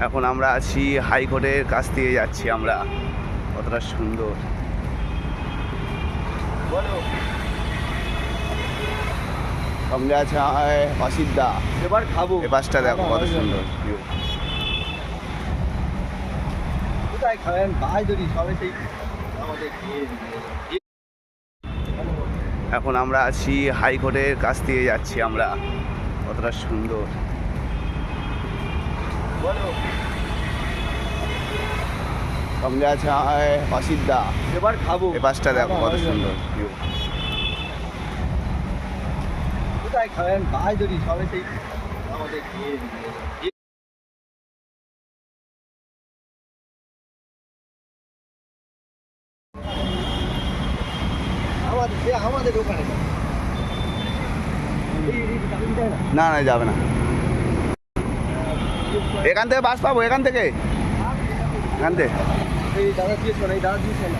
এখন আমরা আছি হাইকোর্টের কাছ দিয়ে যাচ্ছি আমরা। কতটা সুন্দর সঙ্গে আছে অসিদ্ধা। এবার খাবো। এ পাশটা দেখো কত সুন্দর view। কোথায় খাবেন? ভাই যদি সবাই সেই আমাদের এখন আমরা আছি হাইকোর্টের কাছ দিয়ে যাচ্ছি আমরা। কতটা সুন্দর সঙ্গে আছে অসিদ্ধা। এবার খাবো। এ পাশটা দেখো কত সুন্দর view। কোথায় খাবেন? ভাই যদি সবাই সেই আমাদের আমাদের ওখানে না না যাবে না, এখান থেকে বাস পাবো, এখান থেকে এই দাদা দিয়েছ না, এই দাদা দিয়েছ না।